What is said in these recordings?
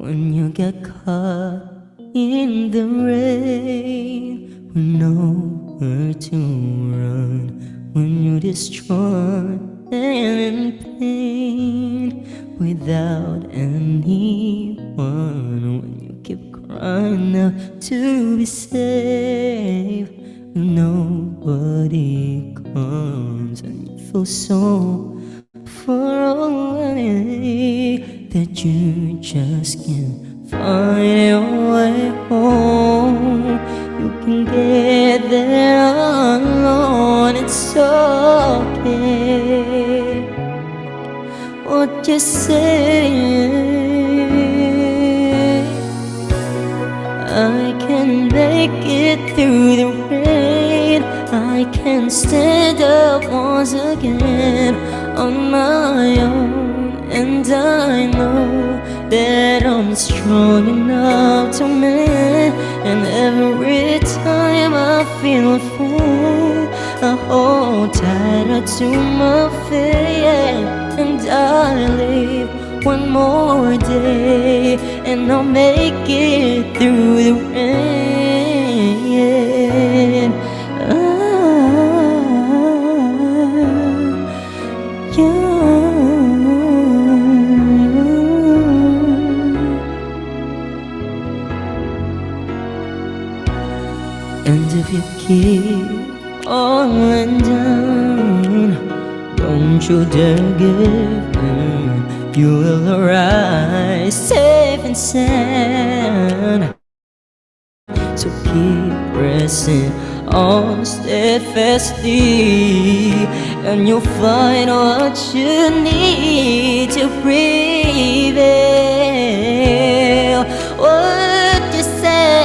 when you get caught in the rain, with nowhere to run, when you're distraught and in pain, without anyone, when you keep crying out to be saved, nobody comes and you feel so far away that you just can't find your way home. You can get there alone, it's okay. What you say? I can make it through the rain. I can stand up once again on my own, and I know that I'm strong enough to mend. And every time I feel afraid, I hold tighter to my faith, and I live one more day, and I'll make it through the rain. And if you keep falling down, don't you dare give in. You will arise safe and sound. So keep pressing on steadfastly, and you'll find what you need to prevail. What you say?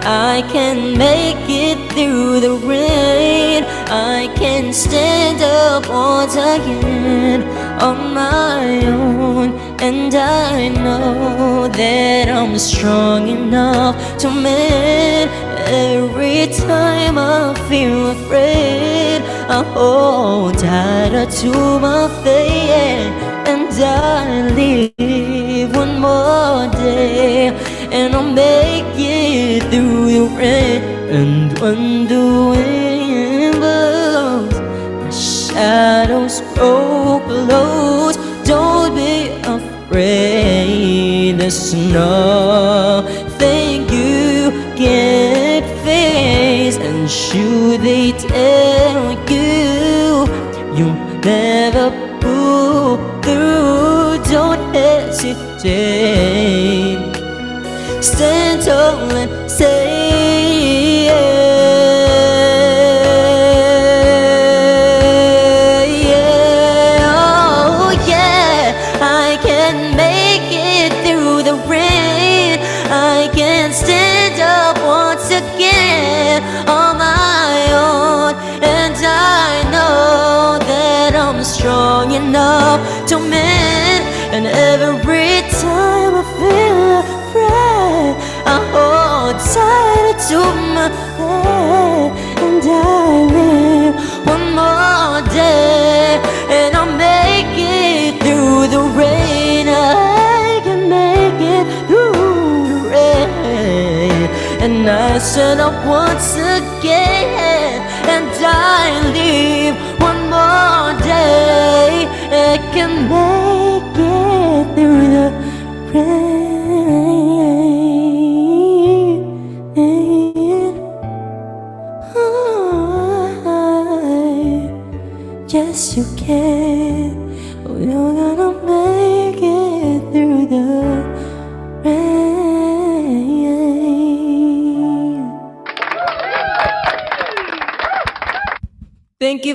I can make it through the rain. I can stand up once again on my own, and I know that I'm strong enough to mend. Every time I feel afraid, I hold tighter to my faith, and I live one more day, and I'll make it through the rain. And when the wind blows, the shadows grow close, don't be afraid. There's nothing you can't face, and should they tell you you'll never pull through, don't hesitate. Stand tall and say yeah, oh yeah. I can make it through the rain. I can stand up once again on my own, and I know that I'm strong enough to mend. And every time I feel afraid, I hold tight to my head, and I live one more day, and I'll make it through the rain. I can make it through the rain, and I stand up once again, and I live one more day. I can make it through the rain. Yes, you can. You're gonna make it through the rain. Thank you.